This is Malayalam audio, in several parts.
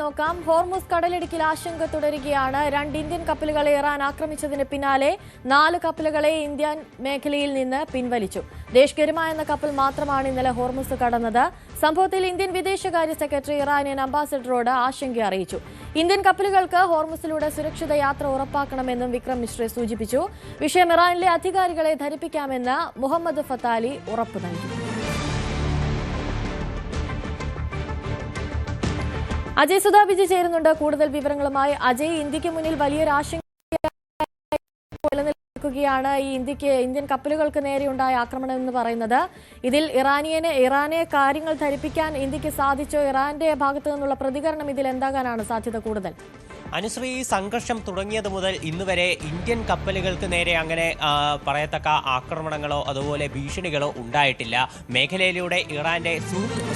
നോക്കാം. ഹോർമുസ് കടലിടുക്കിൽ ആശങ്ക തുടരുകയാണ്. 2 ഇന്ത്യൻ കപ്പലുകളെ ഇറാൻ ആക്രമിച്ചതിന് പിന്നാലെ 4 കപ്പലുകളെ ഇന്ത്യൻ മേഖലയിൽ നിന്ന് പിൻവലിച്ചു. ദേശ് ഗരിമ എന്ന കപ്പൽ മാത്രമാണ് ഇന്നലെ ഹോർമുസ് കടന്നത്. സംഭവത്തിൽ ഇന്ത്യൻ വിദേശകാര്യ സെക്രട്ടറി ഇറാനിയൻ അംബാസഡറോട് ആശങ്ക അറിയിച്ചു. ഇന്ത്യൻ കപ്പലുകൾക്ക് ഹോർമുസിലൂടെ സുരക്ഷിത യാത്ര ഉറപ്പാക്കണമെന്നും വിക്രം മിശ്ര സൂചിപ്പിച്ചു. വിഷയം ഇറാനിലെ അധികാരികളെ ധരിപ്പിക്കാമെന്ന് മുഹമ്മദ് ഫത്താലി ഉറപ്പു നൽകി. അജയ് സുധാ വിജയ് ചേരുന്നുണ്ട് കൂടുതൽ വിവരങ്ങളുമായി. അജയ്, ഇന്ത്യക്ക് മുന്നിൽ വലിയൊരു ആശങ്ക നിലനിൽക്കുകയാണ് ഈ ഇന്ത്യൻ കപ്പലുകൾക്ക് നേരെയുണ്ടായ ആക്രമണം എന്ന് പറയുന്നത്. ഇതിൽ ഇറാനെ കാര്യങ്ങൾ ധരിപ്പിക്കാൻ ഇന്ത്യക്ക് സാധിച്ചോ? ഇറാന്റെ ഭാഗത്തു നിന്നുള്ള പ്രതികരണം ഇതിൽ എന്താകാനാണ് സാധ്യത കൂടുതൽ? അനുശ്രീ, സംഘർഷം തുടങ്ങിയത് മുതൽ ഇന്നുവരെ ഇന്ത്യൻ കപ്പലുകൾക്ക് നേരെ അങ്ങനെ പറയത്തക്ക ആക്രമണങ്ങളോ അതുപോലെ ഭീഷണികളോ ഉണ്ടായിട്ടില്ല. മേഖലയിലൂടെ ഇറാന്റെ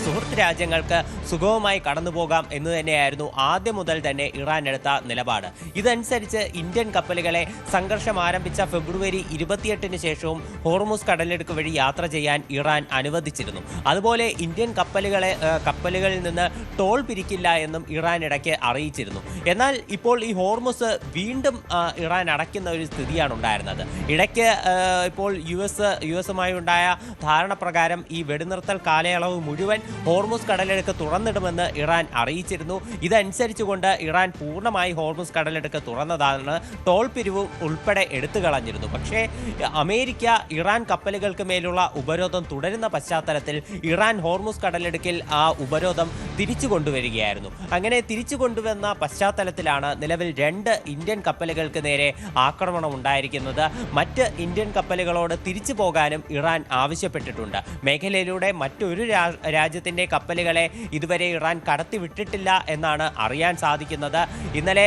സുഹൃത്ത് രാജ്യങ്ങൾക്ക് സുഗമമായി കടന്നുപോകാം എന്ന് തന്നെയായിരുന്നു ആദ്യം മുതൽ തന്നെ ഇറാൻ എടുത്ത നിലപാട്. ഇതനുസരിച്ച് ഇന്ത്യൻ കപ്പലുകളെ സംഘർഷം ആരംഭിച്ച ഫെബ്രുവരി 28-ന് ശേഷവും ഹോർമുസ് കടലിടുക്ക് വഴി യാത്ര ചെയ്യാൻ ഇറാൻ അനുവദിച്ചിരുന്നു. അതുപോലെ ഇന്ത്യൻ കപ്പലുകളിൽ നിന്ന് ടോൾ പിരിക്കില്ല എന്നും ഇറാൻ ഇടയ്ക്ക് അറിയിച്ചിരുന്നു. എന്നാൽ ഇപ്പോൾ ഈ ഹോർമുസ് വീണ്ടും ഇറാൻ അടയ്ക്കുന്ന ഒരു സ്ഥിതിയാണ് ഉണ്ടായിരുന്നത്. ഇടയ്ക്ക് ഇപ്പോൾ യു എസുമായി ഉണ്ടായ ധാരണ പ്രകാരം ഈ വെടിനിർത്തൽ കാലയളവ് മുഴുവൻ ഹോർമുസ് കടലിടുക്ക് തുറന്നിടുമെന്ന് ഇറാൻ അറിയിച്ചിരുന്നു. ഇതനുസരിച്ചുകൊണ്ട് ഇറാൻ പൂർണ്ണമായി ഹോർമുസ് കടലിടുക്ക് തുറന്നതാണ്. ടോൾ പിരിവും ഉൾപ്പെടെ എടുത്തു കളഞ്ഞിരുന്നു. പക്ഷേ അമേരിക്ക ഇറാൻ കപ്പലുകൾക്ക് മേലുള്ള ഉപരോധം തുടരുന്ന പശ്ചാത്തലത്തിൽ ഇറാൻ ഹോർമുസ് കടലിടുക്കിൽ ആ ഉപരോധം തിരിച്ചു കൊണ്ടുവരികയായിരുന്നു. അങ്ങനെ തിരിച്ചു കൊണ്ടുവന്ന പശ്ചാത്തലത്തിലാണ് നിലവിൽ 2 ഇന്ത്യൻ കപ്പലുകൾക്ക് നേരെ ആക്രമണം ഉണ്ടായിരിക്കുന്നത്. മറ്റ് ഇന്ത്യൻ കപ്പലുകളോട് തിരിച്ചു പോകാനും ഇറാൻ ആവശ്യപ്പെട്ടിട്ടുണ്ട്. മേഖലയിലൂടെ മറ്റൊരു രാജ്യത്തിന്റെ കപ്പലുകളെ ഇതുവരെ ഇറാൻ കടത്തിവിട്ടിട്ടില്ല എന്നാണ് അറിയാൻ സാധിക്കുന്നത്. ഇന്നലെ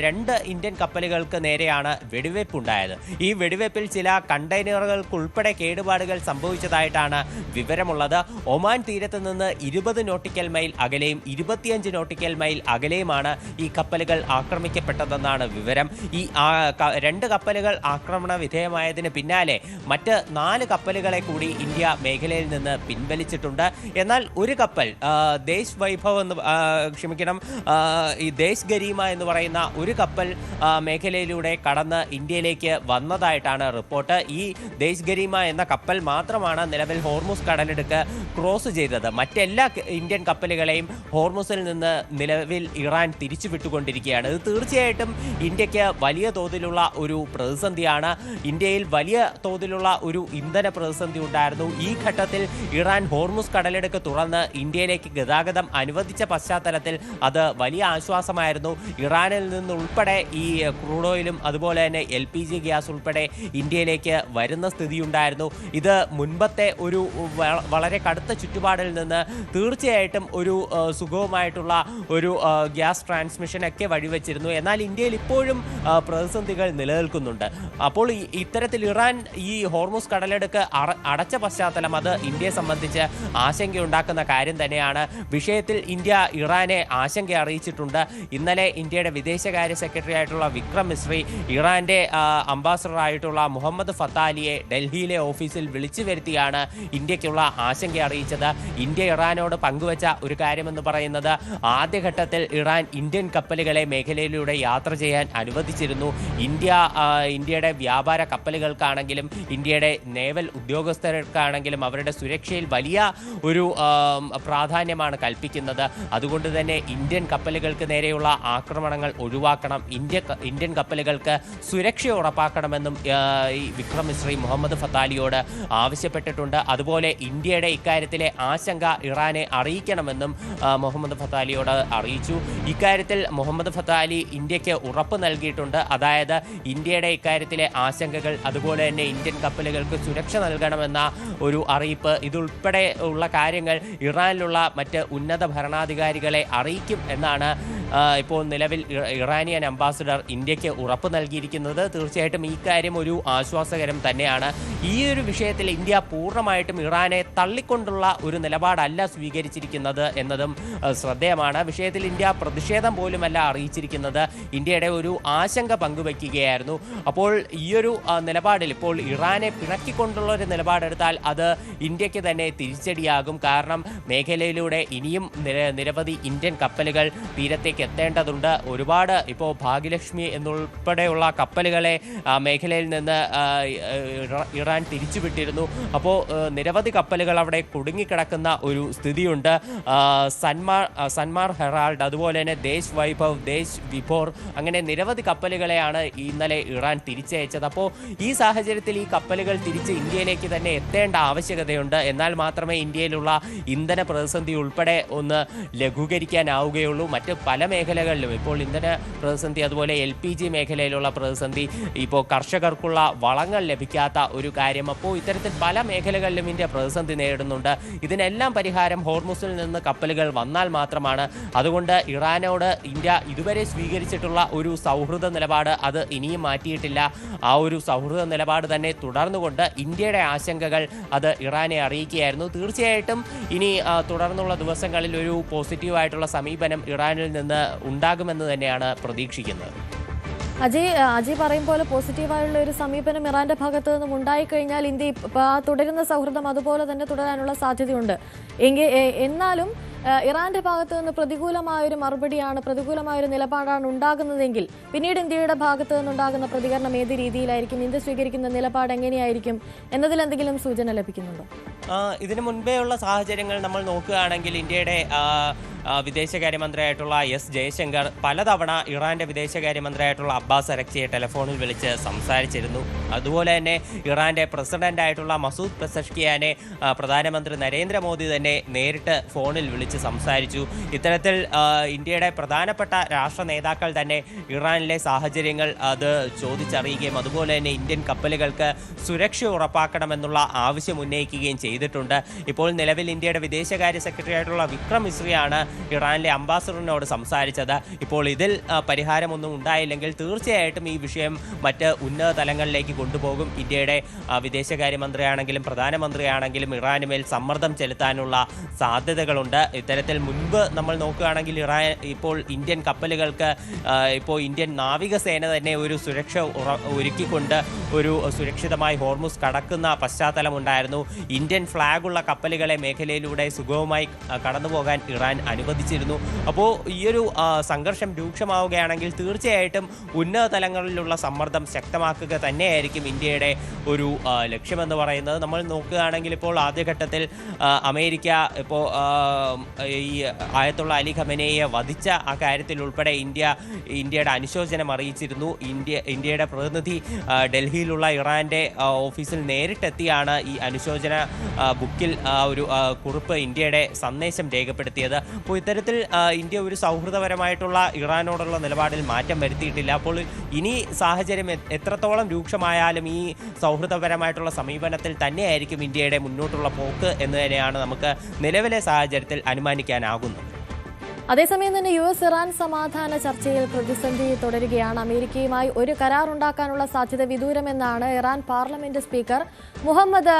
2 ഇന്ത്യൻ കപ്പലുകൾക്ക് നേരെയാണ് വെടിവയ്പ് ഉണ്ടായത്. ഈ വെടിവയ്പിൽ ചില കണ്ടെയ്നറുകൾക്കുൾപ്പെടെ കേടുപാടുകൾ സംഭവിച്ചതായിട്ടാണ് വിവരമുള്ളത്. ഒമാൻ തീരത്ത് നിന്ന് 20 നോട്ടിക്കൽ മൈൽ അകലെയും 25 നോട്ടിക്കൽ മൈൽ അകലെയുമാണ് ഈ കപ്പലുകൾ ആക്രമിക്കപ്പെട്ടതെന്നാണ് വിവരം. ഈ 2 കപ്പലുകൾ ആക്രമണ വിധേയമായതിന് പിന്നാലെ മറ്റ് 4 കപ്പലുകളെ കൂടി ഇന്ത്യ മേഖലയിൽ നിന്ന് പിൻവലിച്ചിട്ടുണ്ട്. എന്നാൽ ഒരു കപ്പൽ ദേശ് വൈഭവ് ഈ ദേശ് ഗരീമ എന്ന് പറയുന്ന ഒരു കപ്പൽ മേഖലയിലൂടെ കടന്ന് ഇന്ത്യയിലേക്ക് വന്നതായിട്ടാണ് റിപ്പോർട്ട്. ഈ ദേശ് ഗരീമ എന്ന കപ്പൽ മാത്രമാണ് നിലവിൽ ഹോർമുസ് കടലിടുക്ക് ക്രോസ് ചെയ്തത്. മറ്റെല്ലാ ഇന്ത്യൻ കപ്പലുകളെയും ഹോർമുസിൽ നിന്ന് നിലവിൽ ഇറാൻ തിരിച്ചു വിട്ടുകൊണ്ടിരിക്കുകയാണ്. ഇത് തീർച്ചയായിട്ടും ഇന്ത്യക്ക് വലിയ തോതിലുള്ള ഒരു പ്രതിസന്ധിയാണ്. ഇന്ത്യയിൽ വലിയ തോതിലുള്ള ഒരു ഇന്ധന പ്രതിസന്ധി ഉണ്ടായിരുന്നു. ഈ ഘട്ടത്തിൽ ഇറാൻ ഹോർമുസ് കടലിടുക്ക് തുറന്ന് ഇന്ത്യയിലേക്ക് ഗതാഗതം അനുവദിച്ച പശ്ചാത്തലത്തിൽ അത് വലിയ ആശ്വാസമായിരുന്നു. ഇറാനിൽ നിന്നുൾപ്പെടെ ഈ ക്രൂഡ് ഓയിലും അതുപോലെ തന്നെ LPG ഗ്യാസ് ഉൾപ്പെടെ ഇന്ത്യയിലേക്ക് വരുന്ന സ്ഥിതിയുണ്ടായിരുന്നു. ഇത് മുൻപത്തെ ഒരു വളരെ കടുത്ത ചുറ്റുപാടിൽ നിന്ന് തീർച്ചയായിട്ടും ഒരു സുഗമമായിട്ടുള്ള ഒരു ഗ്യാസ് ട്രാൻസ്മിഷൻ ഒക്കെ വഴിവെച്ചിരുന്നു. എന്നാൽ ഇന്ത്യയിൽ ഇപ്പോഴും പ്രതിസന്ധികൾ നിലനിൽക്കുന്നുണ്ട്. അപ്പോൾ ഇത്തരത്തിൽ ഇറാൻ ഈ ഹോർമുസ് കടലിടുക്ക് അടച്ച പശ്ചാത്തലം അത് ഇന്ത്യയെ സംബന്ധിച്ച് ആശങ്കയുണ്ടാക്കുന്ന കാര്യം തന്നെയാണ്. വിഷയത്തിൽ ഇന്ത്യ ഇറാനെ ആശങ്ക അറിയിച്ചിട്ടുണ്ട്. ഇന്നലെ ഇന്ത്യയുടെ വിദേശകാര്യ സെക്രട്ടറി ആയിട്ടുള്ള വിക്രം മിശ്രി ഇറാന്റെ അംബാസഡറായിട്ടുള്ള മുഹമ്മദ് ഫത്താലിയെ ഡൽഹിയിലെ ഓഫീസിൽ വിളിച്ചു വരുത്തിയാണ് ഇന്ത്യക്കുള്ള ആശങ്ക അറിയിച്ചത്. ഇന്ത്യ ഇറാനോട് പങ്കുവച്ച ഒരു കാര്യമെന്ന് പറയുന്നത് ആദ്യഘട്ടത്തിൽ ഇറാൻ ഇന്ത്യൻ കപ്പലുകളെ മേഖലയിലൂടെ യാത്ര ചെയ്യാൻ അനുവദിച്ചിരുന്നു. ഇന്ത്യയുടെ വ്യാപാര കപ്പലുകൾക്കാണെങ്കിലും ഇന്ത്യയുടെ നേവൽ ഉദ്യോഗസ്ഥർക്കാണെങ്കിലും അവരുടെ സുരക്ഷയിൽ വലിയ ഒരു പ്രാധാന്യമാണ് കൽപ്പിക്കുന്നത്. അതുകൊണ്ട് തന്നെ ഇന്ത്യൻ കപ്പലുകൾക്ക് നേരെയുള്ള ആക്രമണങ്ങൾ ഒഴിവാക്കണം, ഇന്ത്യൻ കപ്പലുകൾക്ക് സുരക്ഷ ഉറപ്പാക്കണമെന്നും ഈ വിക്രം മിശ്രി മുഹമ്മദ് ഫത്താലിയോട് ആവശ്യപ്പെട്ടിട്ടുണ്ട്. അതുപോലെ ഇന്ത്യയുടെ ഇക്കാര്യത്തിലെ ആശങ്ക ഇറാനെ അറിയിക്കണമെന്നും മുഹമ്മദ് ഫത്താലിയോട് അറിയിച്ചു. ഇക്കാര്യത്തിൽ മുഹമ്മദ് ഫത്താലി ഇന്ത്യക്ക് ഉറപ്പ് നൽകിയിട്ടുണ്ട്. അതായത് ഇന്ത്യയുടെ ഇക്കാര്യത്തിലെ ആശങ്കകൾ അതുപോലെ തന്നെ ഇന്ത്യൻ കപ്പലുകൾക്ക് സുരക്ഷ നൽകണമെന്ന ഒരു അറിയിപ്പ് ഇതുൾപ്പെടെ ഉള്ള കാര്യങ്ങൾ ഇറാനിലുള്ള മറ്റ് ഉന്നത ഭരണാധികാരികളെ അറിയിക്കും എന്നാണ് ഇപ്പോൾ നിലവിൽ ഇറാനിയൻ അംബാസഡർ ഇന്ത്യക്ക് ഉറപ്പ് നൽകിയിരിക്കുന്നത്. തീർച്ചയായിട്ടും ഈ കാര്യം ഒരു ആശ്വാസകരം തന്നെയാണ്. ഈ ഒരു വിഷയത്തിൽ ഇന്ത്യ പൂർണ്ണമായിട്ടും ഇറാനെ തള്ളിക്കൊണ്ടുള്ള ഒരു നിലപാടല്ല സ്വീകരിച്ചിരിക്കുന്നത് എന്നതും ശ്രദ്ധേയമാണ്. വിഷയത്തിൽ ഇന്ത്യ പ്രതിഷേധം പോലുമല്ല അറിയിച്ചത്. അറിയിച്ചിരിക്കുന്നത് ഇന്ത്യയുടെ ഒരു ആശങ്ക പങ്കുവയ്ക്കുകയായിരുന്നു. അപ്പോൾ ഈയൊരു നിലപാടിൽ ഇപ്പോൾ ഇറാനെ പിണക്കിക്കൊണ്ടുള്ള ഒരു നിലപാടെടുത്താൽ അത് ഇന്ത്യക്ക് തന്നെ തിരിച്ചടിയാകും. കാരണം മേഖലയിലൂടെ ഇനിയും നിരവധി ഇന്ത്യൻ കപ്പലുകൾ തീരത്തേക്ക് എത്തേണ്ടതുണ്ട്. ഒരുപാട് ഇപ്പോൾ ഭാഗ്യലക്ഷ്മി എന്നുൾപ്പെടെയുള്ള കപ്പലുകളെ മേഖലയിൽ നിന്ന് ഇറാൻ തിരിച്ചുവിട്ടിരുന്നു. അപ്പോൾ നിരവധി കപ്പലുകൾ അവിടെ കുടുങ്ങിക്കിടക്കുന്ന ഒരു സ്ഥിതിയുണ്ട്. സന്മാർ ഹെറാൾഡ്, അതുപോലെ തന്നെ ദേശ് വൈഭവ്, ദേശ് വിഭോർ, അങ്ങനെ നിരവധി കപ്പലുകളെയാണ് ഇന്നലെ ഇറാൻ തിരിച്ചയച്ചത്. അപ്പോൾ ഈ സാഹചര്യത്തിൽ ഈ കപ്പലുകൾ തിരിച്ച് ഇന്ത്യയിലേക്ക് തന്നെ എത്തേണ്ട ആവശ്യകതയുണ്ട്. എന്നാൽ മാത്രമേ ഇന്ത്യയിലുള്ള ഇന്ധന പ്രതിസന്ധി ഉൾപ്പെടെ ഒന്ന് ലഘൂകരിക്കാനാവുകയുള്ളൂ. മറ്റ് പല മേഖലകളിലും ഇപ്പോൾ ഇന്ധന പ്രതിസന്ധി, അതുപോലെ LPG മേഖലയിലുള്ള പ്രതിസന്ധി, ഇപ്പോൾ കർഷകർക്കുള്ള വളങ്ങൾ ലഭിക്കാത്ത ഒരു കാര്യം, അപ്പോൾ ഇത്തരത്തിൽ പല മേഖലകളിലും ഇന്ത്യ പ്രതിസന്ധി നേരിടുന്നുണ്ട്. ഇതിനെല്ലാം പരിഹാരം ഹോർമുസിൽ നിന്ന് കപ്പലുകൾ വന്നാൽ മാത്രമാണ്. അതുകൊണ്ട് ഇറാനോട് ഇന്ത്യ ഇതുവരെ സ്വീകരിച്ചിട്ടുള്ള ഒരു സൗഹൃദ നിലപാട് അത് ഇനിയും മാറ്റിയിട്ടില്ല. ആ ഒരു സൗഹൃദ നിലപാട് തന്നെ തുടർന്നുകൊണ്ട് ഇന്ത്യയുടെ ആശങ്കകൾ അത് ഇറാനെ അറിയിക്കുകയായിരുന്നു. തീർച്ചയായിട്ടും ഇനി തുടർന്നുള്ള ദിവസങ്ങളിൽ ഒരു പോസിറ്റീവായിട്ടുള്ള സമീപനം ഇറാനിൽ നിന്ന് ഉണ്ടാകുമെന്ന് തന്നെയാണ് പ്രതീക്ഷിക്കുന്നത്. അജയ് പറയും പോലെ പോസിറ്റീവായുള്ള ഒരു സമീപനം ഇറാന്റെ ഭാഗത്തു നിന്നും ഉണ്ടായിക്കഴിഞ്ഞാൽ ഇന്ത്യ തുടരുന്ന സൗഹൃദം അതുപോലെ തന്നെ തുടരാനുള്ള സാധ്യതയുണ്ട്. എന്നാലും ഇറാന്റെ ഭാഗത്തു നിന്ന് പ്രതികൂലമായൊരു മറുപടിയാണ്, പ്രതികൂലമായൊരു നിലപാടാണ് ഉണ്ടാകുന്നതെങ്കിൽ പിന്നീട് ഇന്ത്യയുടെ ഭാഗത്തു നിന്നുണ്ടാകുന്ന പ്രതികരണം ഏത് രീതിയിലായിരിക്കും, ഇന്ത്യ സ്വീകരിക്കുന്ന നിലപാട് എങ്ങനെയായിരിക്കും എന്നതിൽ എന്തെങ്കിലും സൂചന ലഭിക്കുന്നുണ്ടോ? ഇതിനു മുൻപേ ഉള്ള സാഹചര്യങ്ങൾ നമ്മൾ നോക്കുകയാണെങ്കിൽ ഇന്ത്യയുടെ വിദേശകാര്യമന്ത്രിയായിട്ടുള്ള എസ് ജയശങ്കർ പലതവണ ഇറാന്റെ വിദേശകാര്യമന്ത്രിയായിട്ടുള്ള അബ്ബാസ് അരക്ചിയെ ടെലിഫോണിൽ വിളിച്ച് സംസാരിച്ചിരുന്നു. അതുപോലെ തന്നെ ഇറാന്റെ പ്രസിഡന്റായിട്ടുള്ള മസൂദ് പെസഷ്കിയാനെ പ്രധാനമന്ത്രി നരേന്ദ്രമോദി തന്നെ നേരിട്ട് ഫോണിൽ വിളിച്ച് സംസാരിച്ചു. ഇത്തരത്തിൽ ഇന്ത്യയുടെ പ്രധാനപ്പെട്ട രാഷ്ട്ര നേതാക്കൾ തന്നെ ഇറാനിലെ സാഹചര്യങ്ങൾ അത് ചോദിച്ചറിയുകയും അതുപോലെ തന്നെ ഇന്ത്യൻ കപ്പലുകൾക്ക് സുരക്ഷ ഉറപ്പാക്കണമെന്നുള്ള ആവശ്യം ഉന്നയിക്കുകയും ചെയ്തിട്ടുണ്ട്. ഇപ്പോൾ നിലവിൽ ഇന്ത്യയുടെ വിദേശകാര്യ സെക്രട്ടറി ആയിട്ടുള്ള വിക്രം മിശ്രയാണ് ഇറാനിലെ അംബാസഡറിനോട് സംസാരിച്ചത്. ഇപ്പോൾ ഇതിൽ പരിഹാരമൊന്നും ഉണ്ടായില്ലെങ്കിൽ തീർച്ചയായിട്ടും ഈ വിഷയം മറ്റ് ഉന്നത തലങ്ങളിലേക്ക് കൊണ്ടുപോകും. ഇന്ത്യയുടെ വിദേശകാര്യമന്ത്രിയാണെങ്കിലും പ്രധാനമന്ത്രിയാണെങ്കിലും ഇറാനുമേൽ സമ്മർദ്ദം ചെലുത്താനുള്ള സാധ്യതകളുണ്ട്. ഇത്തരത്തിൽ മുൻപ് നമ്മൾ നോക്കുകയാണെങ്കിൽ ഇറാൻ ഇപ്പോൾ ഇന്ത്യൻ കപ്പലുകൾക്ക് ഇപ്പോൾ ഇന്ത്യൻ നാവികസേന തന്നെ ഒരു സുരക്ഷ ഒരുക്കിക്കൊണ്ട് ഒരു സുരക്ഷിതമായി ഹോർമുസ് കടക്കുന്ന പശ്ചാത്തലമുണ്ടായിരുന്നു. ഇന്ത്യൻ ഫ്ലാഗുള്ള കപ്പലുകളെ മേഖലയിലൂടെ സുഗമമായി കടന്നുപോകാൻ ഇറാൻ അനുവദിച്ചിരുന്നു. അപ്പോൾ ഈയൊരു സംഘർഷം രൂക്ഷമാവുകയാണെങ്കിൽ തീർച്ചയായിട്ടും ഉന്നത തലങ്ങളിലുള്ള സമ്മർദ്ദം ശക്തമാക്കുക തന്നെയായിരിക്കും ഇന്ത്യയുടെ ഒരു ലക്ഷ്യമെന്ന് പറയുന്നത്. നമ്മൾ നോക്കുകയാണെങ്കിൽ ഇപ്പോൾ ആദ്യഘട്ടത്തിൽ അമേരിക്ക ഇപ്പോൾ ഈ ആയത്തുള്ള അലി ഖമനേയെ വധിച്ച ആ കാര്യത്തിൽ ഉൾപ്പെടെ ഇന്ത്യയുടെ അനുശോചനം അറിയിച്ചിരുന്നു. ഇന്ത്യയുടെ പ്രതിനിധി ഡൽഹിയിലുള്ള ഇറാന്റെ ഓഫീസിൽ നേരിട്ടെത്തിയാണ് ഈ അനുശോചന ബുക്കിൽ ഒരു കുറിപ്പ് ഇന്ത്യയുടെ സന്ദേശം രേഖപ്പെടുത്തിയത്. അപ്പോൾ ഇത്തരത്തിൽ ഇന്ത്യ ഒരു സൗഹൃദപരമായിട്ടുള്ള ഇറാനോടുള്ള നിലപാടിൽ മാറ്റം വരുത്തിയിട്ടില്ല. അപ്പോൾ ഇനി സാഹചര്യം എത്രത്തോളം രൂക്ഷമായാലും ഈ സൗഹൃദപരമായിട്ടുള്ള സമീപനത്തിൽ തന്നെയായിരിക്കും ഇന്ത്യയുടെ മുന്നോട്ടുള്ള പോക്ക് എന്ന് തന്നെയാണ് നമുക്ക് നിലവിലെ സാഹചര്യത്തിൽ അനുമാനിക്കാനാകുന്നത്. അതേസമയം തന്നെ US ഇറാൻ സമാധാന ചർച്ചയിൽ പ്രതിസന്ധി തുടരുകയാണ്. അമേരിക്കയുമായി ഒരു കരാർ ഉണ്ടാക്കാനുള്ള സാധ്യത വിദൂരമെന്നാണ് Iran parliament speaker Mohammad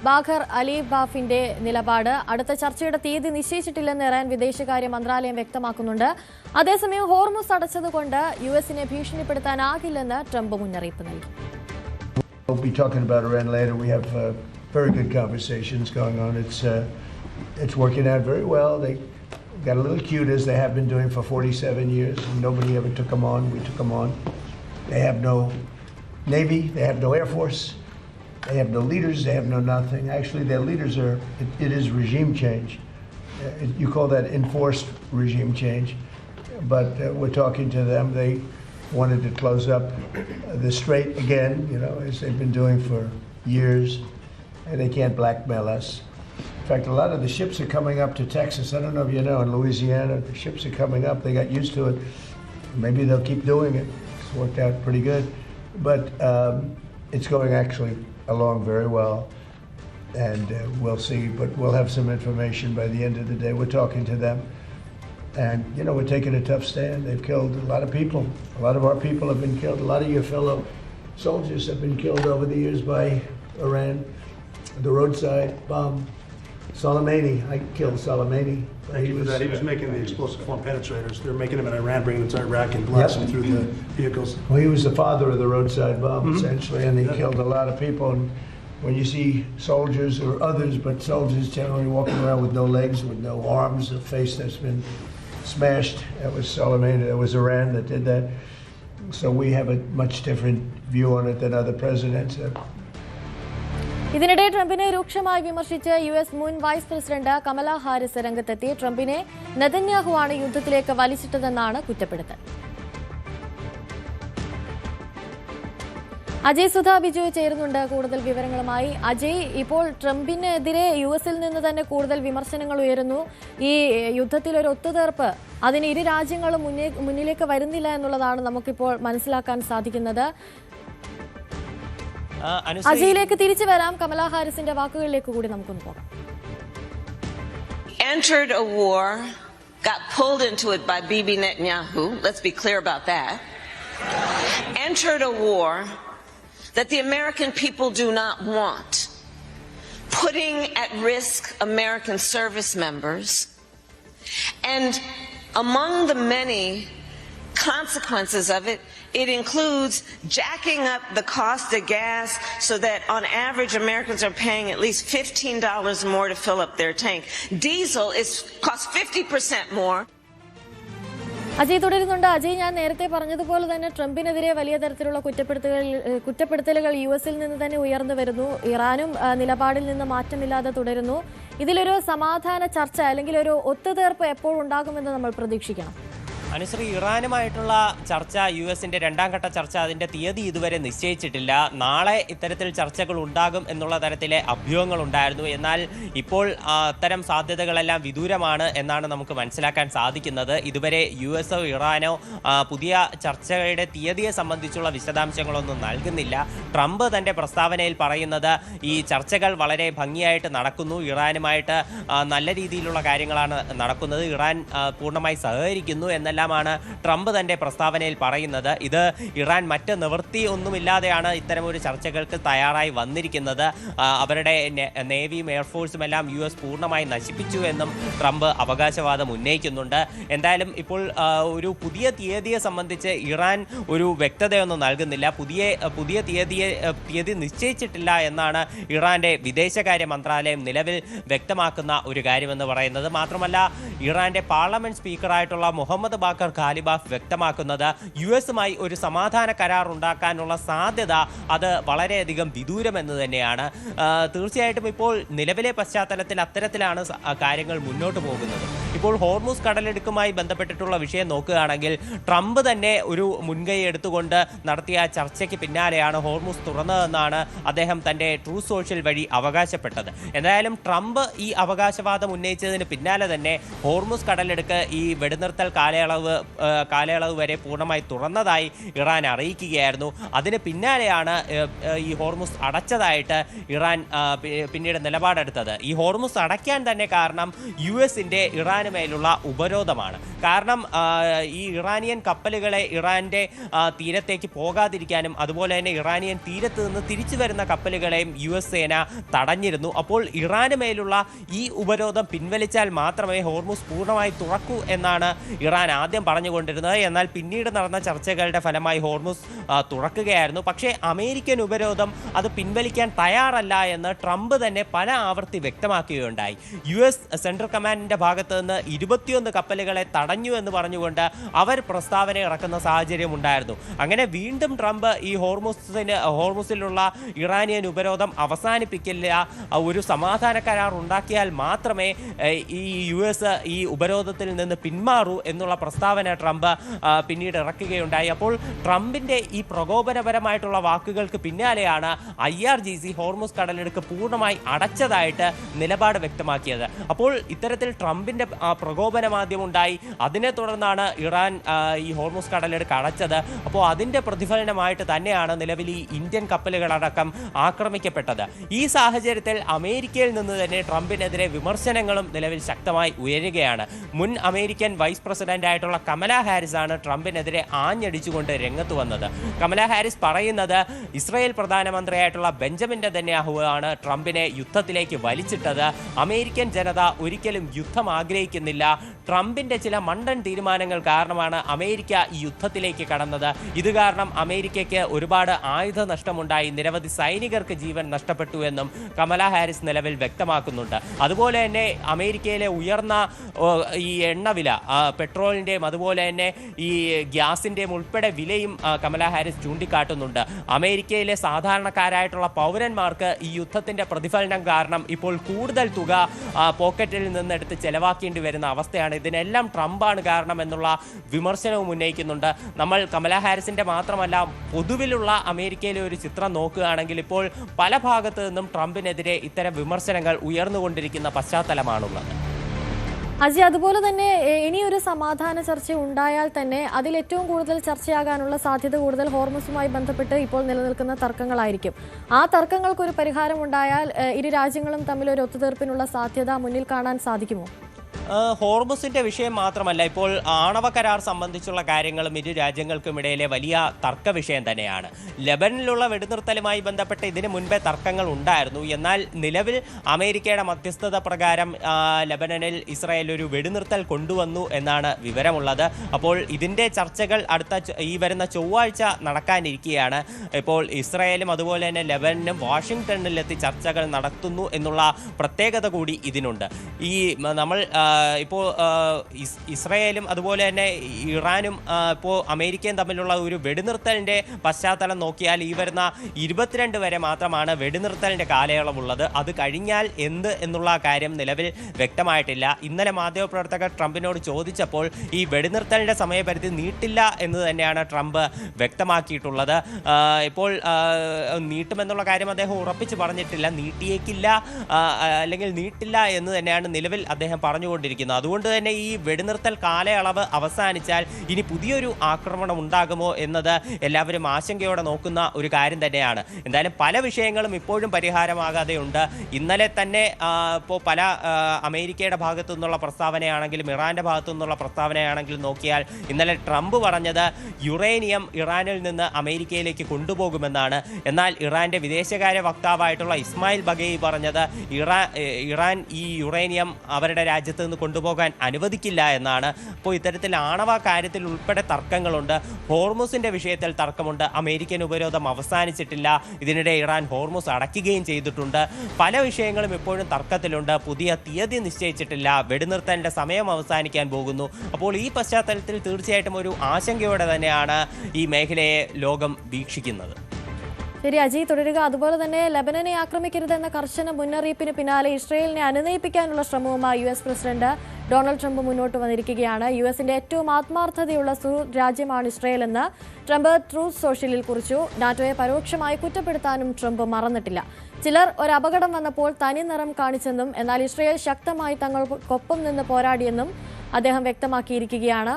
Bagher അലി ബാഫിന്റെ നിലപാട്. അടുത്ത ചർച്ചയുടെ തീയതി നിശ്ചയിച്ചിട്ടില്ലെന്ന് ഇറാൻ വിദേശകാര്യ മന്ത്രാലയം വ്യക്തമാക്കുന്നുണ്ട്. അതേസമയം ഹോർമുസ് അടച്ചതുകൊണ്ട് US-നെ ഭീഷണിപ്പെടുത്താനാകില്ലെന്ന് ട്രംപ് മുന്നറിയിപ്പ് നൽകി. We'll be talking about Iran later. We have very good conversations going on. It's working out very well. They got a little cute as they have been doing for 47 years. Nobody ever took them on. We took them on. They have no Navy. They have no Air Force. They have no leaders. They have no nothing. Actually, their leaders it is regime change. You call that enforced regime change. But we're talking to them. They wanted to close up the strait again, as they've been doing for years. And they can't blackmail us. In fact, a lot of the ships are coming up to Texas. I don't know if you know, in Louisiana, the ships are coming up. They got used to it. Maybe they'll keep doing it. It's worked out pretty good. But it's going actually along very well. And we'll see. But we'll have some information by the end of the day. We're talking to them. And, we're taking a tough stand. They've killed a lot of people. A lot of our people have been killed. A lot of your fellow soldiers have been killed over the years by Iran. The roadside bomb Soleimani, I killed Soleimani. He was making the explosive form penetrators. They're making them in Iran, bringing them to Iraq, and blasting through the vehicles. Well, he was the father of the roadside bomb, essentially, and he killed a lot of people. And when you see soldiers or others, but soldiers generally walking around with no legs, with no arms, a face that's been smashed, that was Soleimani. That was Iran that did that. So we have a much different view on it than other presidents have. ഇതിനിടെ ട്രംപിനെ രൂക്ഷമായി വിമർശിച്ച് US മുൻ വൈസ് പ്രസിഡന്റ് കമല ഹാരിസ് രംഗത്തെത്തി. ട്രംപിനെ നെതന്യാഹുവാണ് യുദ്ധത്തിലേക്ക് വലിച്ചിട്ടതെന്നാണ് കുറ്റപ്പെടുത്തൽ. അജയ് സുധ ബിജോയ് ചേരുന്നുണ്ട് കൂടുതൽ വിവരങ്ങളുമായി. അജയ്, ഇപ്പോൾ ട്രംപിനെതിരെ US നിന്ന് തന്നെ കൂടുതൽ വിമർശനങ്ങൾ ഉയരുന്നു. ഈ യുദ്ധത്തിൽ ഒരു ഒത്തുതീർപ്പ് അതിന് ഇരു രാജ്യങ്ങളും മുന്നിലേക്ക് വരുന്നില്ല എന്നുള്ളതാണ് നമുക്കിപ്പോൾ മനസ്സിലാക്കാൻ സാധിക്കുന്നത്. അജയിലേക്ക് തിരിച്ചു വരാം. കമലാ ഹാരിസിന്റെ വാക്കുകളിലേക്ക് കൂടി നമുക്കൊന്ന് പോകാം. Entered a war, got pulled into it by Bibi Netanyahu. Let's be clear about that. Entered a war that the American people do not want, putting at risk American service members. And among the many consequences of it, it includes jacking up the cost of gas so that on average Americans are paying at least $15 more to fill up their tank. Diesel costs 50% more. Ajay തുടരുന്നുണ്ട്. അജയ്, ഞാൻ നേരത്തെ പറഞ്ഞതുപോലെ തന്നെ ട്രംപിനെതിരെ വലിയ തരത്തിലുള്ള കുറ്റപ്പെടുത്തലുകൾ US നിന്ന് തന്നെ ഉയർന്നു വരുന്നു. ഇറാനും നിലപാടിൽ നിന്ന് മാറ്റമില്ലാതെ തുടരുന്നു. ഇതിലൊരു സമാധാന ചർച്ച അല്ലെങ്കിൽ ഒരു ഒത്തുതീർപ്പ് എപ്പോൾ ഉണ്ടാകുമെന്ന് നമ്മൾ പ്രതീക്ഷിക്കണം. അനുശ്രീ, ഇറാനുമായിട്ടുള്ള ചർച്ച US-ന്റെ രണ്ടാം ഘട്ട ചർച്ച അതിന്റെ തീയതി ഇതുവരെ നിശ്ചയിച്ചിട്ടില്ല. നാളെ ഇത്തരത്തിൽ ചർച്ചകൾ ഉണ്ടാകും എന്നുള്ള തരത്തിലെ അഭ്യൂഹങ്ങൾ ഉണ്ടായിരുന്നു. എന്നാൽ ഇപ്പോൾ അത്തരം സാധ്യതകളെല്ലാം വിദൂരമാണ് എന്നാണ് നമുക്ക് മനസ്സിലാക്കാൻ സാധിക്കുന്നത്. ഇതുവരെ US-ഓ ഇറാനോ പുതിയ ചർച്ചകളുടെ തീയതിയെ സംബന്ധിച്ചുള്ള വിശദാംശങ്ങളൊന്നും നൽകുന്നില്ല. ട്രംപ് തന്റെ പ്രസ്താവനയിൽ പറയുന്നത് ഈ ചർച്ചകൾ വളരെ ഭംഗിയായിട്ട് നടക്കുന്നു, ഇറാനുമായിട്ട് നല്ല രീതിയിലുള്ള കാര്യങ്ങളാണ് നടക്കുന്നത്, ഇറാൻ പൂർണ്ണമായി സഹകരിക്കുന്നു എന്നെല്ലാം ട്രംപ് തന്റെ പ്രസ്താവനയിൽ പറയുന്നത്. ഇത് ഇറാൻ മറ്റ് നിവൃത്തി ഒന്നുമില്ലാതെയാണ് ഇത്തരമൊരു ചർച്ചകൾക്ക് തയ്യാറായി വന്നിരിക്കുന്നത്. അവരുടെ നേവിയും എയർഫോഴ്സും എല്ലാം US പൂർണ്ണമായി നശിപ്പിച്ചു എന്നും ട്രംപ് അവകാശവാദം ഉന്നയിക്കുന്നുണ്ട്. എന്തായാലും ഇപ്പോൾ ഒരു പുതിയ തീയതിയെ സംബന്ധിച്ച് ഇറാൻ ഒരു വ്യക്തതയൊന്നും നൽകുന്നില്ല. പുതിയ തീയതി നിശ്ചയിച്ചിട്ടില്ല എന്നാണ് ഇറാന്റെ വിദേശകാര്യ മന്ത്രാലയം നിലവിൽ വ്യക്തമാക്കുന്ന ഒരു കാര്യമെന്ന് പറയുന്നത്. മാത്രമല്ല, ഇറാന്റെ പാർലമെന്റ് സ്പീക്കറായിട്ടുള്ള മുഹമ്മദ് ബാക്കർ ഖാലിബാഫ് വ്യക്തമാക്കുന്നത് US-മായി ഒരു സമാധാന കരാർ ഉണ്ടാക്കാനുള്ള സാധ്യത അത് വളരെയധികം വിദൂരമെന്ന് തന്നെയാണ്. തീർച്ചയായിട്ടും ഇപ്പോൾ നിലവിലെ പശ്ചാത്തലത്തിൽ അത്തരത്തിലാണ് കാര്യങ്ങൾ മുന്നോട്ട് പോകുന്നത്. ഇപ്പോൾ ഹോർമുസ് കടലിടുക്കുമായി ബന്ധപ്പെട്ടിട്ടുള്ള വിഷയം നോക്കുകയാണെങ്കിൽ ട്രംപ് തന്നെ ഒരു മുൻകൈ എടുത്തുകൊണ്ട് നടത്തിയ ചർച്ചയ്ക്ക് പിന്നാലെയാണ് ഹോർമുസ് തുറന്നതെന്നാണ് അദ്ദേഹം തന്റെ ട്രൂ സോഷ്യൽ വഴി അവകാശപ്പെട്ടത്. എന്തായാലും ട്രംപ് ഈ അവകാശവാദം ഉന്നയിച്ചതിന് പിന്നാലെ തന്നെ ഹോർമുസ് കടലിടുക്ക് ഈ വെടിനിർത്തൽ കാലയളവ് വരെ പൂർണ്ണമായി തുറന്നതായി ഇറാൻ അറിയിക്കുകയായിരുന്നു. അതിന് പിന്നാലെയാണ് ഈ ഹോർമുസ് അടച്ചതായിട്ട് ഇറാൻ പിന്നീട് നിലപാടെടുത്തത്. ഈ ഹോർമുസ് അടയ്ക്കാൻ തന്നെ കാരണം US-ന്റെ ഇറാന് മേലുള്ള ഉപരോധമാണ്. കാരണം ഈ ഇറാനിയൻ കപ്പലുകളെ ഇറാന്റെ തീരത്തേക്ക് പോകാതിരിക്കാനും അതുപോലെ തന്നെ ഇറാനിയൻ തീരത്ത് നിന്ന് തിരിച്ചു വരുന്ന കപ്പലുകളെയും US സേന തടഞ്ഞിരുന്നു. അപ്പോൾ ഇറാന് മേലുള്ള ഈ ഉപരോധം പിൻവലിച്ചാൽ മാത്രമേ ഹോർമുസ് പൂർണ്ണമായി തുറക്കൂ എന്നാണ് ഇറാൻ ആദ്യം പറഞ്ഞുകൊണ്ടിരുന്നത്. എന്നാൽ പിന്നീട് നടന്ന ചർച്ചകളുടെ ഫലമായി ഹോർമുസ് തുറക്കുകയായിരുന്നു. പക്ഷേ അമേരിക്കൻ ഉപരോധം അത് പിൻവലിക്കാൻ തയ്യാറല്ല എന്ന് ട്രംപ് തന്നെ പല ആവർത്തി വ്യക്തമാക്കുകയുണ്ടായി. US സെൻട്രൽ കമാൻഡിന്റെ ഭാഗത്ത് നിന്ന് 21 കപ്പലുകളെ തടഞ്ഞു എന്ന് പറഞ്ഞുകൊണ്ട് അവർ പ്രസ്താവന ഇറക്കുന്ന സാഹചര്യം ഉണ്ടായിരുന്നു. അങ്ങനെ വീണ്ടും ട്രംപ് ഈ ഹോർമുസിലുള്ള ഇറാനിയൻ ഉപരോധം അവസാനിപ്പിക്കില്ല, ഒരു സമാധാന കരാർ ഉണ്ടാക്കിയാൽ മാത്രമേ ഈ US ഈ ഉപരോധത്തിൽ നിന്ന് പിന്മാറൂ എന്നുള്ള പ്രസ്താവന ട്രംപ് പിന്നീട് ഇറക്കുകയുണ്ടായി. അപ്പോൾ ട്രംപിന്റെ ഈ പ്രകോപനപരമായിട്ടുള്ള വാക്കുകൾക്ക് പിന്നാലെയാണ് IRGC ഹോർമുസ് കടലിടുക്ക് പൂർണ്ണമായി അടച്ചതായിട്ട് നിലപാട് വ്യക്തമാക്കിയത്. അപ്പോൾ ഇത്തരത്തിൽ ട്രംപിന്റെ പ്രകോപനമാദ്യമുണ്ടായി. അതിനെ തുടർന്നാണ് ഇറാൻ ഈ ഹോർമുസ് കടലിടുക്ക് അടച്ചത്. അപ്പോൾ അതിൻ്റെ പ്രതിഫലനമായിട്ട് തന്നെയാണ് നിലവിൽ ഈ ഇന്ത്യൻ കപ്പലുകളടക്കം ആക്രമിക്കപ്പെട്ടത്. ഈ സാഹചര്യത്തിൽ അമേരിക്കയിൽ നിന്ന് തന്നെ ട്രംപിനെതിരെ വിമർശനങ്ങളും നിലവിൽ ശക്തമായി ഉയരുകയാണ്. മുൻ അമേരിക്കൻ വൈസ് പ്രസിഡന്റ് ആയിട്ടുള്ള കമല ഹാരിസ് ആണ് ട്രംപിനെതിരെ ആഞ്ഞടിച്ചുകൊണ്ട് രംഗത്ത് വന്നത്. കമല ഹാരിസ് പറയുന്നത് ഇസ്രായേൽ പ്രധാനമന്ത്രിയായിട്ടുള്ള ബെഞ്ചമിൻ നെതന്യാഹു ആണ് ട്രംപിനെ യുദ്ധത്തിലേക്ക് വലിച്ചിട്ടത്. അമേരിക്കൻ ജനത ഒരിക്കലും യുദ്ധം ആഗ്രഹിക്കുന്നില്ല. ട്രംപിന്റെ ചില മണ്ടൻ തീരുമാനങ്ങൾ കാരണമാണ് അമേരിക്ക ഈ യുദ്ധത്തിലേക്ക് കടന്നത്. ഇത് കാരണം അമേരിക്കയ്ക്ക് ഒരുപാട് ആയുധ നഷ്ടമുണ്ടായി, നിരവധി സൈനികർക്ക് ജീവൻ നഷ്ടപ്പെട്ടു എന്നും കമല ഹാരിസ് നിലവിൽ വ്യക്തമാക്കുന്നുണ്ട്. അതുപോലെ തന്നെ അമേരിക്കയിലെ ഉയർന്ന ഈ എണ്ണവില, പെട്രോളിൻ്റെയും അതുപോലെ തന്നെ ഈ ഗ്യാസിൻ്റെയും ഉൾപ്പെടെ വിലയും കമല ഹാരിസ് ചൂണ്ടിക്കാട്ടുന്നുണ്ട്. അമേരിക്കയിലെ സാധാരണക്കാരായിട്ടുള്ള പൗരന്മാർക്ക് ഈ യുദ്ധത്തിൻ്റെ പ്രതിഫലനം കാരണം ഇപ്പോൾ കൂടുതൽ തുക പോക്കറ്റിൽ നിന്നെടുത്ത് ചെലവാക്കേണ്ടി വരുന്ന അവസ്ഥയാണ്. ഇതിനെല്ലാം ട്രംപാണ് കാരണം എന്നുള്ള വിമർശനവും ഉന്നയിക്കുന്നുണ്ട്. നമ്മൾ കമല ഹാരിസിൻ്റെ മാത്രമല്ല പൊതുവിലുള്ള അമേരിക്കയിലെ ഒരു ചിത്രം നോക്കുകയാണെങ്കിൽ ഇപ്പോൾ പല ഭാഗത്തു നിന്നും ട്രംപിനെതിരെ ഇത്തരം വിമർശനങ്ങൾ ഉയർന്നുകൊണ്ടിരിക്കുന്ന പശ്ചാത്തലമാണുള്ളത്. അജി, അതുപോലെ തന്നെ ഇനിയൊരു സമാധാന ചർച്ച ഉണ്ടായാൽ തന്നെ അതിൽ ഏറ്റവും കൂടുതൽ ചർച്ചയാകാനുള്ള സാധ്യത കൂടുതൽ ഹോർമുസുമായി ബന്ധപ്പെട്ട് ഇപ്പോൾ നിലനിൽക്കുന്ന തർക്കങ്ങളായിരിക്കും. ആ തർക്കങ്ങൾക്കൊരു പരിഹാരം ഉണ്ടായാൽ ഇരു രാജ്യങ്ങളും തമ്മിൽ ഒരു ഒത്തുതീർപ്പിനുള്ള സാധ്യത മുന്നിൽ കാണാൻ സാധിക്കുമോ? ഹോർമുസിന്റെ വിഷയം മാത്രമല്ല, ഇപ്പോൾ ആണവ കരാർ സംബന്ധിച്ചുള്ള കാര്യങ്ങളും ഇരു രാജ്യങ്ങൾക്കുമിടയിലെ വലിയ തർക്ക വിഷയം തന്നെയാണ്. ലെബനനിലുള്ള വെടിനിർത്തലുമായി ബന്ധപ്പെട്ട് ഇതിന് മുൻപേ തർക്കങ്ങൾ ഉണ്ടായിരുന്നു. എന്നാൽ നിലവിൽ അമേരിക്കയുടെ മധ്യസ്ഥത പ്രകാരം ലെബനനിൽ ഇസ്രായേൽ ഒരു വെടിനിർത്തൽ കൊണ്ടുവന്നു എന്നാണ് വിവരമുള്ളത്. അപ്പോൾ ഇതിൻ്റെ ചർച്ചകൾ ഈ വരുന്ന ചൊവ്വാഴ്ച നടക്കാനിരിക്കുകയാണ്. ഇപ്പോൾ ഇസ്രായേലും അതുപോലെ തന്നെ ലെബനനും വാഷിംഗ്ടണിലെത്തി ചർച്ചകൾ നടത്തുന്നു എന്നുള്ള പ്രത്യേകത കൂടി ഇതിനുണ്ട്. ഈ നമ്മൾ ഇപ്പോൾ ഇസ്രായേലും അതുപോലെ തന്നെ ഇറാനും ഇപ്പോൾ അമേരിക്കയും തമ്മിലുള്ള ഒരു വെടിനിർത്തലിൻ്റെ പശ്ചാത്തലം നോക്കിയാൽ ഈ വരുന്ന 22 വരെ മാത്രമാണ് വെടിനിർത്തലിൻ്റെ കാലയളവുള്ളത്. അത് കഴിഞ്ഞാൽ എന്നുള്ള കാര്യം നിലവിൽ വ്യക്തമായിട്ടില്ല. ഇന്നലെ മാധ്യമപ്രവർത്തകർ ട്രംപിനോട് ചോദിച്ചപ്പോൾ ഈ വെടിനിർത്തലിൻ്റെ സമയപരിധി നീട്ടില്ല എന്ന് തന്നെയാണ് ട്രംപ് വ്യക്തമാക്കിയിട്ടുള്ളത്. ഇപ്പോൾ നീട്ടുമെന്നുള്ള കാര്യം അദ്ദേഹം ഉറപ്പിച്ച് പറഞ്ഞിട്ടില്ല. നീട്ടിയേക്കില്ല അല്ലെങ്കിൽ നീട്ടില്ല എന്ന് തന്നെയാണ് നിലവിൽ അദ്ദേഹം പറഞ്ഞുകൊണ്ടിരിക്കുന്നത്. അതുകൊണ്ട് തന്നെ ഈ വെടിനിർത്തൽ കാലയളവ് അവസാനിച്ചാൽ ഇനി പുതിയൊരു ആക്രമണം ഉണ്ടാകുമോ എന്നത് എല്ലാവരും ആശങ്കയോടെ നോക്കുന്ന ഒരു കാര്യം തന്നെയാണ്. എന്തായാലും പല വിഷയങ്ങളും ഇപ്പോഴും പരിഹാരമാകാതെയുണ്ട്. ഇന്നലെ തന്നെ ഇപ്പോൾ പല അമേരിക്കയുടെ ഭാഗത്തു നിന്നുള്ള പ്രസ്താവനയാണെങ്കിലും ഇറാന്റെ ഭാഗത്തു നിന്നുള്ള പ്രസ്താവനയാണെങ്കിലും നോക്കിയാൽ ഇന്നലെ ട്രംപ് പറഞ്ഞത് യുറേനിയം ഇറാനിൽ നിന്ന് അമേരിക്കയിലേക്ക് കൊണ്ടുപോകുമെന്നാണ്. എന്നാൽ ഇറാന്റെ വിദേശകാര്യ വക്താവായിട്ടുള്ള ഇസ്മായിൽ ബഗേയി പറഞ്ഞത് ഇറാൻ ഈ യുറേനിയം അവരുടെ രാജ്യത്ത് നിന്ന് കൊണ്ടുപോകാൻ അനുവദിക്കില്ല എന്നാണ്. അപ്പോൾ ഇത്തരത്തിൽ ആണവ കാര്യത്തിൽ ഉൾപ്പെടെ തർക്കങ്ങളുണ്ട്. ഹോർമുസിന്റെ വിഷയത്തിൽ തർക്കമുണ്ട്. അമേരിക്കൻ ഉപരോധം അവസാനിച്ചിട്ടില്ല. ഇതിനിടെ ഇറാൻ ഹോർമുസ് അടയ്ക്കുകയും ചെയ്തിട്ടുണ്ട്. പല വിഷയങ്ങളും ഇപ്പോഴും തർക്കത്തിലുണ്ട്. പുതിയ തീയതി നിശ്ചയിച്ചിട്ടില്ല. വെടിനിർത്തലിന്റെ സമയം അവസാനിക്കാൻ പോകുന്നു. അപ്പോൾ ഈ പശ്ചാത്തലത്തിൽ തീർച്ചയായിട്ടും ഒരു ആശങ്കയോടെ തന്നെയാണ് ഈ മേഖലയെ ലോകം വീക്ഷിക്കുന്നത്. ശരി അജയ്, തുടരുക. അതുപോലെ തന്നെ ലെബനനെ ആക്രമിക്കരുതെന്ന കർശന മുന്നറിയിപ്പിന് പിന്നാലെ ഇസ്രായേലിനെ അനുനയിപ്പിക്കാനുള്ള ശ്രമവുമായി US പ്രസിഡന്റ് ഡൊണാൾഡ് ട്രംപ് മുന്നോട്ട് വന്നിരിക്കുകയാണ്. US-ന്റെ ഏറ്റവും ആത്മാർത്ഥതയുള്ള സുഹൃത്ത് രാജ്യമാണ് ഇസ്രായേൽ എന്ന് ട്രംപ് ട്രൂത്ത് സോഷ്യലിൽ കുറിച്ചു. നാറ്റോയെ പരോക്ഷമായി കുറ്റപ്പെടുത്താനും ട്രംപ് മറന്നിട്ടില്ല. ചിലർ ഒരു അപകടം വന്നപ്പോൾ തനി നിറം കാണിച്ചെന്നും എന്നാൽ ഇസ്രായേൽ ശക്തമായി തങ്ങൾക്കൊപ്പം നിന്ന് പോരാടിയെന്നും അദ്ദേഹം വ്യക്തമാക്കിയിരിക്കുകയാണ്.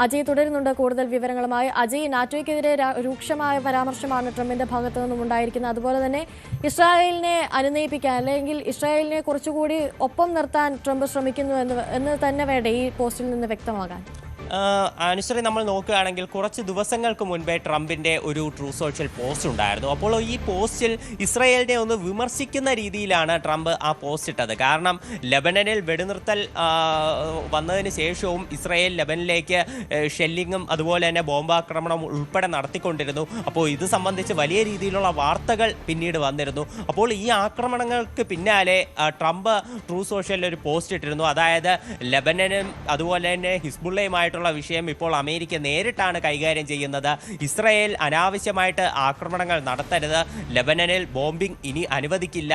അജയ് തുടരുന്നുണ്ട് കൂടുതൽ വിവരങ്ങളുമായി. അജയ്, നാറ്റോയ്ക്കെതിരെ രൂക്ഷമായ പരാമർശമാണ് ട്രംപിന്റെ ഭാഗത്തു നിന്നും ഉണ്ടായിരിക്കുന്നത്. അതുപോലെ തന്നെ ഇസ്രായേലിനെ അനുനയിപ്പിക്കാൻ അല്ലെങ്കിൽ ഇസ്രായേലിനെ കുറച്ചുകൂടി ഒപ്പം നിർത്താൻ ട്രംപ് ശ്രമിക്കുന്നു എന്ന് തന്നെ വേണ്ടേ ഈ പോസ്റ്റിൽ നിന്ന് വ്യക്തമാകാൻ? അനുസരി നമ്മൾ നോക്കുകയാണെങ്കിൽ കുറച്ച് ദിവസങ്ങൾക്ക് മുൻപേ ട്രംപിൻ്റെ ഒരു ട്രൂ സോഷ്യൽ പോസ്റ്റ് ഉണ്ടായിരുന്നു. അപ്പോൾ ഈ പോസ്റ്റിൽ ഇസ്രായേലിനെ ഒന്ന് വിമർശിക്കുന്ന രീതിയിലാണ് ട്രംപ് ആ പോസ്റ്റ് ഇട്ടത്. കാരണം ലെബനനിൽ വെടിനിർത്തൽ വന്നതിന് ശേഷവും ഇസ്രായേൽ ലെബനിലേക്ക് ഷെല്ലിങ്ങും അതുപോലെ തന്നെ ബോംബാക്രമണം ഉൾപ്പെടെ നടത്തിക്കൊണ്ടിരുന്നു. അപ്പോൾ ഇത് സംബന്ധിച്ച് വലിയ രീതിയിലുള്ള വാർത്തകൾ പിന്നീട് വന്നിരുന്നു. അപ്പോൾ ഈ ആക്രമണങ്ങൾക്ക് പിന്നാലെ ട്രംപ് ട്രൂ സോഷ്യലിൽ ഒരു പോസ്റ്റ് ഇട്ടിരുന്നു. അതായത് ലെബനനും അതുപോലെ തന്നെ ഹിസ്ബുള്ളയുമായിട്ട് ബന്ധപ്പെട്ടുള്ള വിഷയം ഇപ്പോൾ അമേരിക്ക നേരിട്ടാണ് കൈകാര്യം ചെയ്യുന്നത്. ഇസ്രായേൽ അനാവശ്യമായിട്ട് ആക്രമണങ്ങൾ നടത്തരുത്, ലെബനനിൽ ബോംബിംഗ് ഇനി അനുവദിക്കില്ല,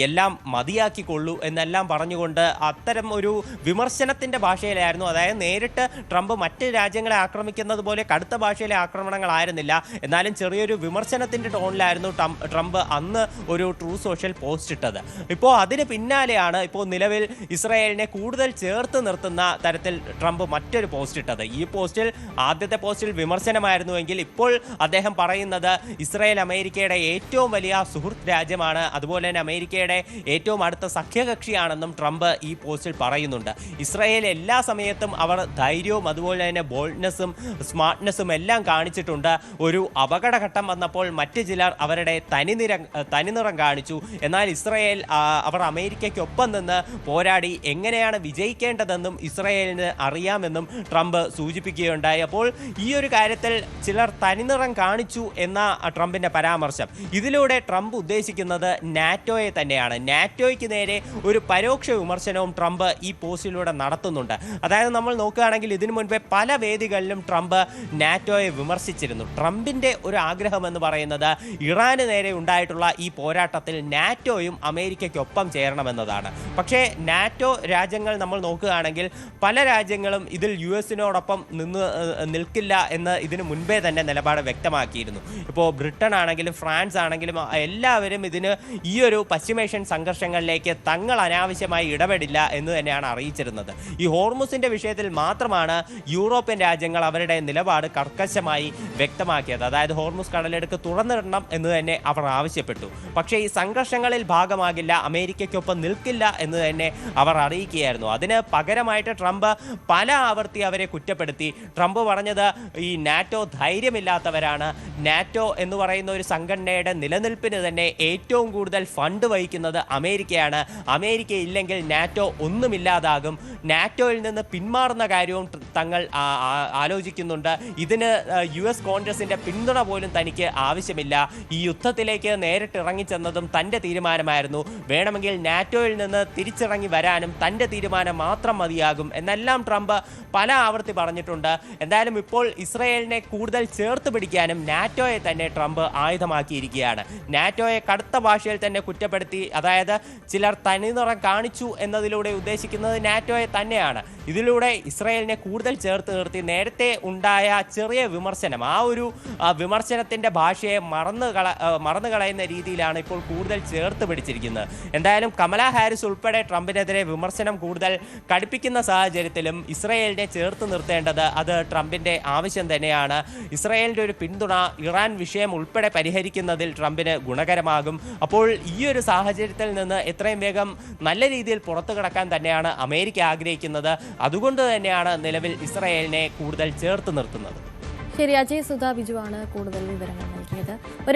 എല്ലാം മതിയാക്കിക്കൊള്ളൂ എന്നെല്ലാം പറഞ്ഞുകൊണ്ട് അത്തരം ഒരു വിമർശനത്തിന്റെ ഭാഷയിലായിരുന്നു. അതായത് നേരിട്ട് ട്രംപ് മറ്റ് രാജ്യങ്ങളെ ആക്രമിക്കുന്നത് പോലെ കടുത്ത ഭാഷയിലെ ആക്രമണങ്ങളായിരുന്നില്ല, എന്നാലും ചെറിയൊരു വിമർശനത്തിന്റെ ടോണിലായിരുന്നു ട്രംപ് അന്ന് ഒരു ട്രൂ സോഷ്യൽ പോസ്റ്റ് ഇട്ടത്. ഇപ്പോൾ അതിന് പിന്നാലെയാണ് ഇപ്പോൾ നിലവിൽ ഇസ്രായേലിനെ കൂടുതൽ ചേർത്ത് നിർത്തുന്ന തരത്തിൽ ട്രംപ് മറ്റൊരു പോസ്റ്റ് ഇട്ടത്. ഈ പോസ്റ്റിൽ ആദ്യത്തെ പോസ്റ്റിൽ വിമർശനമായിരുന്നുവെങ്കിൽ ഇപ്പോൾ അദ്ദേഹം പറയുന്നത് ഇസ്രായേൽ അമേരിക്കയുടെ ഏറ്റവും വലിയ സുഹൃത്ത് രാജ്യമാണ്, അതുപോലെ തന്നെ അമേരിക്കയുടെ ഏറ്റവും അടുത്ത സഖ്യകക്ഷിയാണെന്നും ട്രംപ് ഈ പോസ്റ്റിൽ പറയുന്നുണ്ട്. ഇസ്രായേൽ എല്ലാ സമയത്തും അവർ ധൈര്യവും അതുപോലെ തന്നെ ബോൾഡ്നെസ്സും സ്മാർട്ട്നെസ്സും എല്ലാം കാണിച്ചിട്ടുണ്ട്. ഒരു അപകടഘട്ടം വന്നപ്പോൾ മറ്റ് ചിലർ അവരുടെ തനിനിറം കാണിച്ചു. എന്നാൽ ഇസ്രായേൽ അവർ അമേരിക്കയ്ക്കൊപ്പം നിന്ന് പോരാടി എങ്ങനെയാണ് വിജയിക്കേണ്ടതെന്നും ഇസ്രായേലിന് അറിയാമെന്നും ട്രംപ് സൂചിപ്പിക്കുകയുണ്ടായി. അപ്പോൾ ഈ ഒരു കാര്യത്തിൽ ചിലർ തനിനിറം കാണിച്ചു എന്ന ട്രംപിന്റെ പരാമർശം, ഇതിലൂടെ ട്രംപ് ഉദ്ദേശിക്കുന്നത് നാറ്റോയെ തന്നെയാണ്. നാറ്റോയ്ക്ക് നേരെ ഒരു പരോക്ഷ വിമർശനവും ട്രംപ് ഈ പോസ്റ്റിലൂടെ നടത്തുന്നുണ്ട്. അതായത് നമ്മൾ നോക്കുകയാണെങ്കിൽ ഇതിനു മുൻപേ പല വേദികളിലും ട്രംപ് നാറ്റോയെ വിമർശിച്ചിരുന്നു. ട്രംപിന്റെ ഒരു ആഗ്രഹം എന്ന് പറയുന്നത് ഇറാന് നേരെ ഉണ്ടായിട്ടുള്ള ഈ പോരാട്ടത്തിൽ നാറ്റോയും അമേരിക്കയ്ക്കൊപ്പം ചേരണമെന്നതാണ്. പക്ഷേ നാറ്റോ രാജ്യങ്ങൾ നമ്മൾ നോക്കുകയാണെങ്കിൽ പല രാജ്യങ്ങളും ഇതിൽ US-നോടൊപ്പം നിൽക്കില്ല എന്ന് ഇതിനു മുൻപേ തന്നെ നിലപാട് വ്യക്തമാക്കിയിരുന്നു. ഇപ്പോൾ ബ്രിട്ടൻ ആണെങ്കിലും ഫ്രാൻസ് ആണെങ്കിലും എല്ലാവരും ഇതിന് ഈ ഒരു പശ്ചിമേഷ്യൻ സംഘർഷങ്ങളിലേക്ക് തങ്ങൾ അനാവശ്യമായി ഇടപെടില്ല എന്ന് തന്നെയാണ് അറിയിച്ചിരുന്നത്. ഈ ഹോർമുസിന്റെ വിഷയത്തിൽ മാത്രമാണ് യൂറോപ്യൻ രാജ്യങ്ങൾ അവരുടെ നിലപാട് കർക്കശമായി വ്യക്തമാക്കിയത്. അതായത് ഹോർമുസ് കടലെടുക്ക് തുറന്നിടണം എന്ന് തന്നെ അവർ ആവശ്യപ്പെട്ടു. പക്ഷേ ഈ സംഘർഷങ്ങളിൽ ഭാഗമാകില്ല, അമേരിക്കയ്ക്കൊപ്പം നിൽക്കില്ല എന്ന് തന്നെ അവർ അറിയിക്കുകയായിരുന്നു. അതിന് പകരമായിട്ട് ട്രംപ് പല ആവർത്തി അവരെ കുറ്റപ്പെടുത്തി. ട്രംപ് പറഞ്ഞത് ഈ നാറ്റോ ധൈര്യമില്ലാത്തവരാണ്, നാറ്റോ എന്ന് പറയുന്ന ഒരു സംഘടനയുടെ നിലനിൽപ്പിന് തന്നെ ഏറ്റവും കൂടുതൽ ഫണ്ട് വഹിക്കുന്നത് അമേരിക്കയാണ്, അമേരിക്ക ഇല്ലെങ്കിൽ നാറ്റോ ഒന്നുമില്ലാതാകും, നാറ്റോയിൽ നിന്ന് പിന്മാറുന്ന കാര്യവും തങ്ങൾ ആലോചിക്കുന്നുണ്ട്, ഇതിന് US കോൺഗ്രസിന്റെ പിന്തുണ പോലും തനിക്ക് ആവശ്യമില്ല, ഈ യുദ്ധത്തിലേക്ക് നേരിട്ട് ഇറങ്ങിച്ചെന്നതും തൻ്റെ തീരുമാനമായിരുന്നു, വേണമെങ്കിൽ നാറ്റോയിൽ നിന്ന് തിരിച്ചിറങ്ങി വരാനും തൻ്റെ തീരുമാനം മാത്രം മതിയാകും എന്നെല്ലാം ട്രംപ് പല ആവർത്തി പറഞ്ഞിട്ടുണ്ട്. എന്തായാലും ഇപ്പോൾ ഇസ്രായേലിനെ കൂടുതൽ ചേർത്ത് പിടിക്കാനും നാറ്റോയെ തന്നെ ട്രംപ് ആയുധമാക്കിയിരിക്കുകയാണ്. നാറ്റോയെ കടുത്ത ഭാഷയിൽ തന്നെ കുറ്റപ്പെടുത്തി, അതായത് ചിലർ തനിനിറം കാണിച്ചു എന്നതിലൂടെ ഉദ്ദേശിക്കുന്നത് നാറ്റോയെ തന്നെയാണ്. ഇതിലൂടെ ഇസ്രായേലിനെ കൂടുതൽ ചേർത്ത് നിർത്തി നേരത്തെ ഉണ്ടായ ചെറിയ വിമർശനം, ആ ഒരു വിമർശനത്തിന്റെ ഭാഷയെ മറന്നു കളയുന്ന രീതിയിലാണ് ഇപ്പോൾ കൂടുതൽ ചേർത്ത് പിടിച്ചിരിക്കുന്നത്. എന്തായാലും കമലാ ഹാരിസ് ഉൾപ്പെടെ ട്രംപിനെതിരെ വിമർശനം കൂടുതൽ കടുപ്പിക്കുന്ന സാഹചര്യത്തിലും ഇസ്രായേലിനെ ചേർത്ത് നിർത്തേണ്ടത് അത് ട്രംപിന്റെ ആവശ്യം തന്നെയാണ്. ഇസ്രായേലിന്റെ ഒരു പിന്തുണ ഇറാൻ വിഷയം ഉൾപ്പെടെ പരിഹരിക്കുന്നതിൽ ട്രംപിന് ഗുണകരമാകും. അപ്പോൾ ഈ ഒരു സാഹചര്യത്തിൽ നിന്ന് എത്രയും വേഗം നല്ല രീതിയിൽ പുറത്തു കടക്കാൻ തന്നെയാണ് അമേരിക്ക ആഗ്രഹിക്കുന്നത്. അതുകൊണ്ട് തന്നെയാണ് നിലവിൽ ഇസ്രായേലിനെ കൂടുതൽ ചേർത്ത് നിർത്തുന്നത്. ശരി, അജയ് സുധാ ബിജുവാണ് കൂടുതൽ വിവരങ്ങൾ നൽകിയത്.